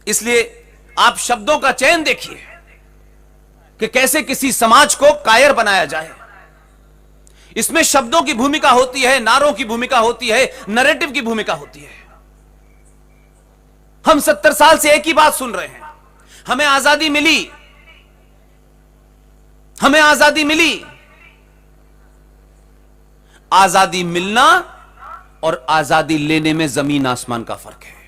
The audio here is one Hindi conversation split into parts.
इसलिए आप शब्दों का चयन देखिए कि कैसे किसी समाज को कायर बनाया जाए। इसमें शब्दों की भूमिका होती है, नारों की भूमिका होती है, नैरेटिव की भूमिका होती है। हम 70 साल से एक ही बात सुन रहे हैं, हमें आजादी मिली, हमें आजादी मिली। आजादी मिलना और आजादी लेने में जमीन आसमान का फर्क है।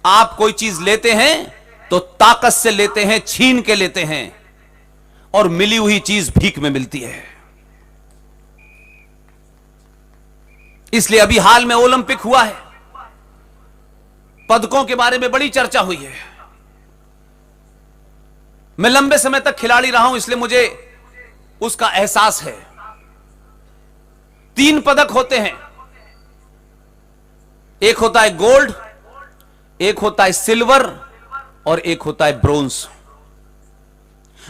आप कोई चीज लेते हैं तो ताकत से लेते हैं, छीन के लेते हैं, और मिली हुई चीज भीख में मिलती है। इसलिए अभी हाल में ओलंपिक हुआ है, पदकों के बारे में बड़ी चर्चा हुई है। मैं लंबे समय तक खिलाड़ी रहा हूं, इसलिए मुझे उसका एहसास है। 3 पदक होते हैं, एक होता है गोल्ड, एक होता है सिल्वर और एक होता है ब्रोंज।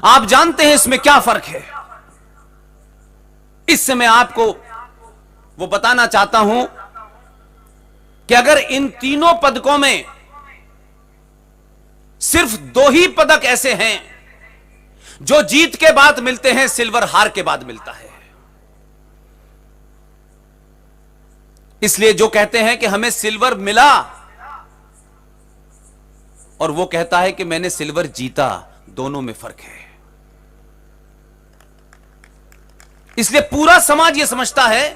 आप जानते हैं इसमें क्या फर्क है? इससे मैं आपको वो बताना चाहता हूं कि अगर इन तीनों पदकों में सिर्फ 2 ही पदक ऐसे हैं जो जीत के बाद मिलते हैं, सिल्वर हार के बाद मिलता है। इसलिए जो कहते हैं कि हमें सिल्वर मिला और वो कहता है कि मैंने सिल्वर जीता, दोनों में फर्क है। इसलिए पूरा समाज यह समझता है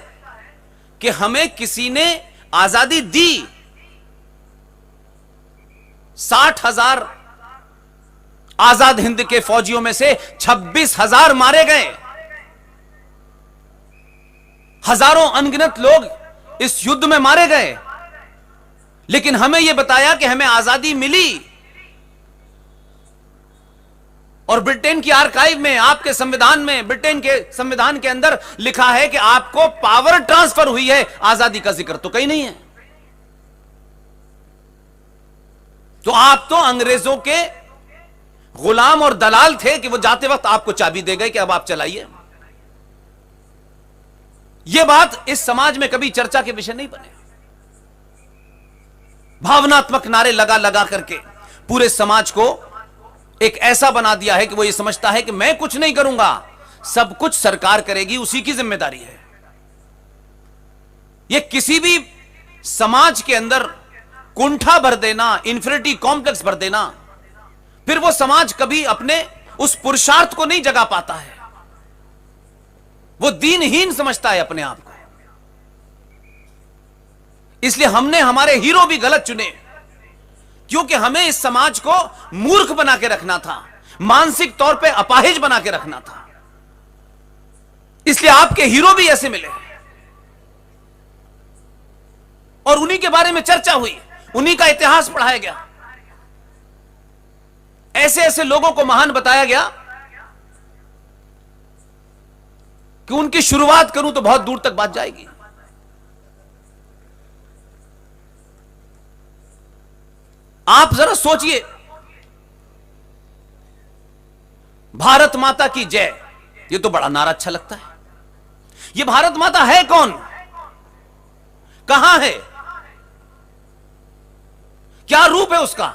कि हमें किसी ने आजादी दी। 60,000 आजाद हिंद के फौजियों में से 26,000 मारे गए। हजारों अनगिनत लोग इस युद्ध में मारे गए, लेकिन हमें यह बताया कि हमें आजादी मिली। और ब्रिटेन की आर्काइव में, आपके संविधान में, ब्रिटेन के संविधान के अंदर लिखा है कि आपको पावर ट्रांसफर हुई है, आजादी का जिक्र तो कहीं नहीं है। तो आप तो अंग्रेजों के गुलाम और दलाल थे कि वो जाते वक्त आपको चाबी दे गए कि अब आप चलाइए। यह बात इस समाज में कभी चर्चा के विषय नहीं बने। भावनात्मक नारे लगा लगा करके पूरे समाज को एक ऐसा बना दिया है कि वो ये समझता है कि मैं कुछ नहीं करूंगा, सब कुछ सरकार करेगी, उसी की जिम्मेदारी है। ये किसी भी समाज के अंदर कुंठा भर देना, इंफिनिटी कॉम्प्लेक्स भर देना, फिर वो समाज कभी अपने उस पुरुषार्थ को नहीं जगा पाता है। वो दीनहीन समझता है अपने आप को। इसलिए हमने हमारे हीरो भी गलत चुने, क्योंकि हमें इस समाज को मूर्ख बना के रखना था, मानसिक तौर पे अपाहिज बना के रखना था। इसलिए आपके हीरो भी ऐसे मिले और उन्हीं के बारे में चर्चा हुई, उन्हीं का इतिहास पढ़ाया गया। ऐसे ऐसे लोगों को महान बताया गया कि उनकी शुरुआत करूं तो बहुत दूर तक बात जाएगी। आप जरा सोचिए, भारत माता की जय, ये तो बड़ा नारा अच्छा लगता है। ये भारत माता है कौन? कहां है? क्या रूप है उसका?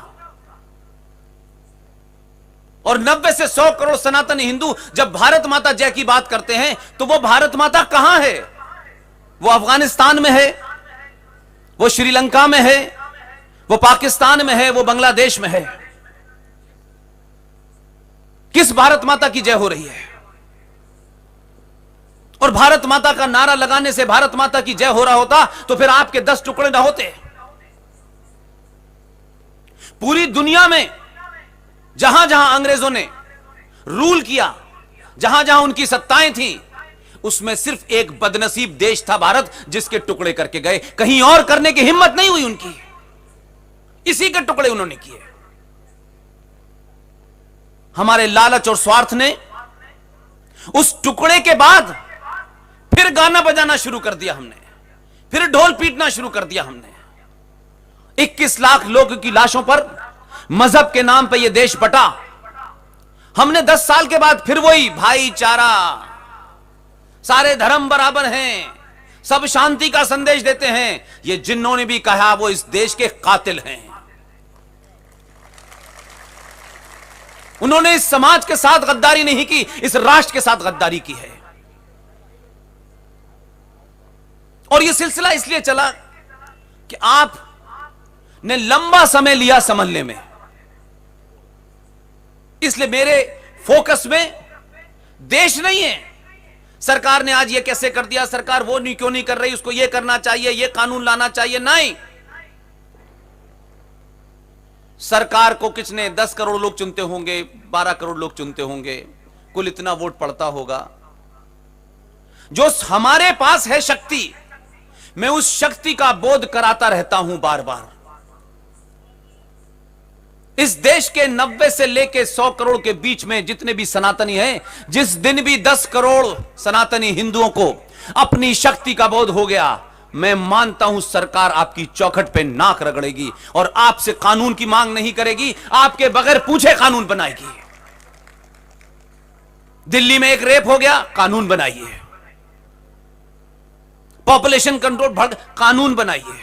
और 90 से 100 करोड़ सनातनी हिंदू जब भारत माता जय की बात करते हैं तो वो भारत माता कहां है? वो अफगानिस्तान में है, वो श्रीलंका में है, वो पाकिस्तान में है, वो बांग्लादेश में है। किस भारत माता की जय हो रही है? और भारत माता का नारा लगाने से भारत माता की जय हो रहा होता तो फिर आपके 10 टुकड़े ना होते। पूरी दुनिया में जहां जहां अंग्रेजों ने रूल किया, जहां जहां उनकी सत्ताएं थी, उसमें सिर्फ एक बदनसीब देश था भारत, जिसके टुकड़े करके गए। कहीं और करने की हिम्मत नहीं हुई उनकी, इसी के टुकड़े उन्होंने किए। हमारे लालच और स्वार्थ ने उस टुकड़े के बाद फिर गाना बजाना शुरू कर दिया हमने, फिर ढोल पीटना शुरू कर दिया हमने। 21 लाख लोगों की लाशों पर मजहब के नाम पर यह देश बटा। हमने 10 साल के बाद फिर वही भाईचारा, सारे धर्म बराबर हैं, सब शांति का संदेश देते हैं। ये जिन्होंने भी कहा वो इस देश के कातिल हैं। उन्होंने इस समाज के साथ गद्दारी नहीं की, इस राष्ट्र के साथ गद्दारी की है। और यह सिलसिला इसलिए चला कि आप ने लंबा समय लिया समझने में, इसलिए मेरे फोकस में देश नहीं है। सरकार ने आज ये कैसे कर दिया, सरकार वो नहीं क्यों नहीं कर रही, उसको ये करना चाहिए, ये कानून लाना चाहिए, नहीं। सरकार को किसने 10 करोड़ लोग चुनते होंगे, 12 करोड़ लोग चुनते होंगे, कुल इतना वोट पड़ता होगा। जो हमारे पास है शक्ति, मैं उस शक्ति का बोध कराता रहता हूं बार बार। इस देश के 90 से लेके 100 करोड़ के बीच में जितने भी सनातनी हैं, जिस दिन भी 10 करोड़ सनातनी हिंदुओं को अपनी शक्ति का बोध हो गया, मैं मानता हूं सरकार आपकी चौखट पे नाक रगड़ेगी और आपसे कानून की मांग नहीं करेगी, आपके बगैर पूछे कानून बनाएगी। दिल्ली में एक रेप हो गया, कानून बनाइए। पॉपुलेशन कंट्रोल बढ़, कानून बनाइए।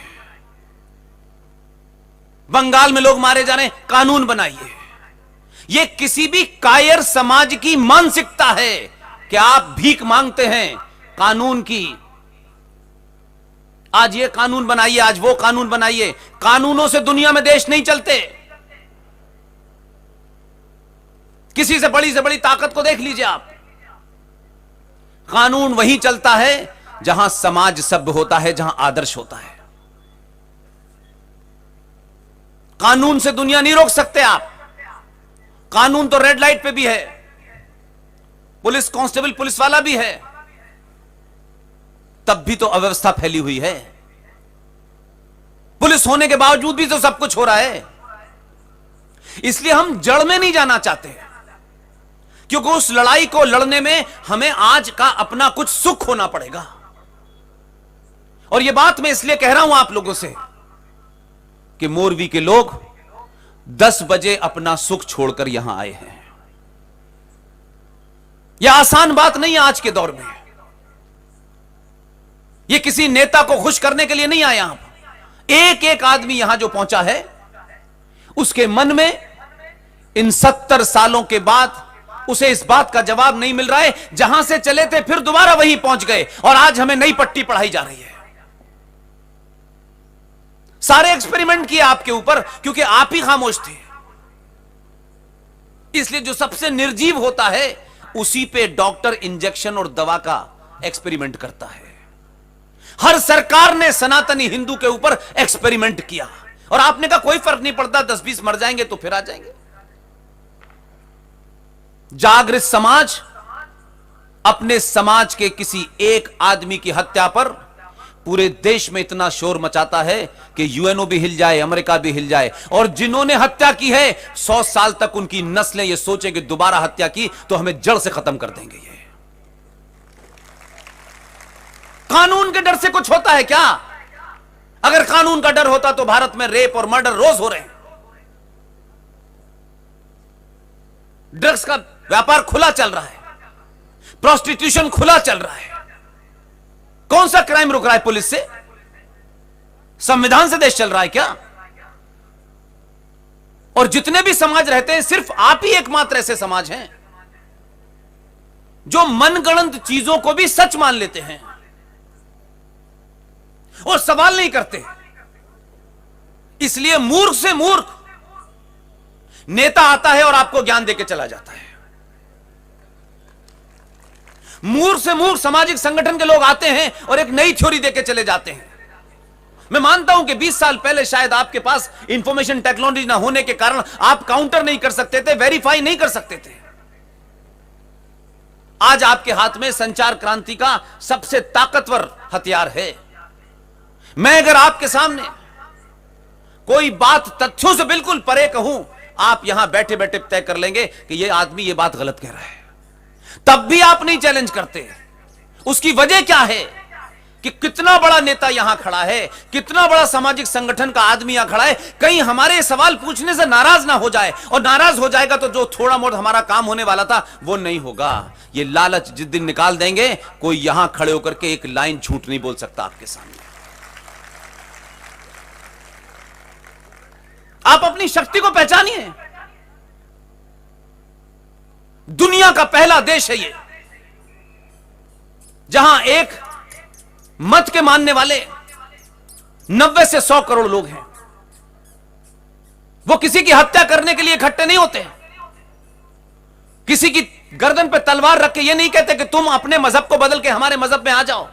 बंगाल में लोग मारे जा रहे हैं, कानून बनाइए। यह किसी भी कायर समाज की मानसिकता है कि आप भीख मांगते हैं कानून की। आज ये कानून बनाइए, आज वो कानून बनाइए। कानूनों से दुनिया में देश नहीं चलते। किसी से बड़ी ताकत को देख लीजिए आप। कानून वहीं चलता है जहां समाज सभ्य होता है, जहां आदर्श होता है। कानून से दुनिया नहीं रोक सकते आप। कानून तो रेड लाइट पे भी है, पुलिस कांस्टेबल पुलिस वाला भी है, तब भी तो अव्यवस्था फैली हुई है। पुलिस होने के बावजूद भी तो सब कुछ हो रहा है। इसलिए हम जड़ में नहीं जाना चाहते, क्योंकि उस लड़ाई को लड़ने में हमें आज का अपना कुछ सुख होना पड़ेगा। और यह बात मैं इसलिए कह रहा हूं आप लोगों से कि मोरवी के लोग 10 बजे अपना सुख छोड़कर यहां आए हैं। यह आसान बात नहीं है आज के दौर में। यह किसी नेता को खुश करने के लिए नहीं आया। एक एक आदमी यहां जो पहुंचा है, उसके मन में इन 70 सालों के बाद उसे इस बात का जवाब नहीं मिल रहा है। जहां से चले थे फिर दोबारा वहीं पहुंच गए और आज हमें नई पट्टी पढ़ाई जा रही है। सारे एक्सपेरिमेंट किए आपके ऊपर, क्योंकि आप ही खामोश थे। इसलिए जो सबसे निर्जीव होता है उसी पे डॉक्टर इंजेक्शन और दवा का एक्सपेरिमेंट करता है। हर सरकार ने सनातनी हिंदू के ऊपर एक्सपेरिमेंट किया और आपने कहा कोई फर्क नहीं पड़ता, 10-20 मर जाएंगे तो फिर आ जाएंगे। जागृत समाज अपने समाज के किसी एक आदमी की हत्या पर पूरे देश में इतना शोर मचाता है कि यूएनओ भी हिल जाए, अमेरिका भी हिल जाए। और जिन्होंने हत्या की है 100 साल तक उनकी नस्लें ये सोचे कि दोबारा हत्या की तो हमें जड़ से खत्म कर देंगे। ये कानून के डर से कुछ होता है क्या? अगर कानून का डर होता तो भारत में रेप और मर्डर रोज हो रहे हैं। ड्रग्स का व्यापार खुला चल रहा है, प्रोस्टिट्यूशन खुला चल रहा है। कौन सा क्राइम रुक रहा है पुलिस से? संविधान से देश चल रहा है क्या? और जितने भी समाज रहते हैं, सिर्फ आप ही एकमात्र ऐसे समाज हैं जो मनगढ़ंत चीजों को भी सच मान लेते हैं और सवाल नहीं करते। इसलिए मूर्ख से मूर्ख नेता आता है और आपको ज्ञान देके चला जाता है। मूर्ख से मूर्ख सामाजिक संगठन के लोग आते हैं और एक नई थ्योरी देके चले जाते हैं। मैं मानता हूं कि 20 साल पहले शायद आपके पास इंफॉर्मेशन टेक्नोलॉजी ना होने के कारण आप काउंटर नहीं कर सकते थे, वेरीफाई नहीं कर सकते थे। आज आपके हाथ में संचार क्रांति का सबसे ताकतवर हथियार है। मैं अगर आपके सामने कोई बात तथ्यों से बिल्कुल परे कहूं, आप यहां बैठे बैठे तय कर लेंगे कि यह आदमी यह बात गलत कह रहा है। तब भी आप नहीं चैलेंज करते। उसकी वजह क्या है? कि कितना बड़ा नेता यहां खड़ा है, कितना बड़ा सामाजिक संगठन का आदमी यहां खड़ा है, कहीं हमारे सवाल पूछने से नाराज ना हो जाए, और नाराज हो जाएगा तो जो थोड़ा मोड़ हमारा काम होने वाला था वो नहीं होगा। ये लालच जिस दिन निकाल देंगे, कोई यहां खड़े होकर के एक लाइन झूठ नहीं बोल सकता आपके सामने। आप अपनी शक्ति को पहचानिए। दुनिया का पहला देश है ये जहां एक मत के मानने वाले 90 से 100 करोड़ लोग हैं। वो किसी की हत्या करने के लिए इकट्ठे नहीं होते, किसी की गर्दन पे तलवार रख के ये नहीं कहते कि तुम अपने मजहब को बदल के हमारे मजहब में आ जाओ।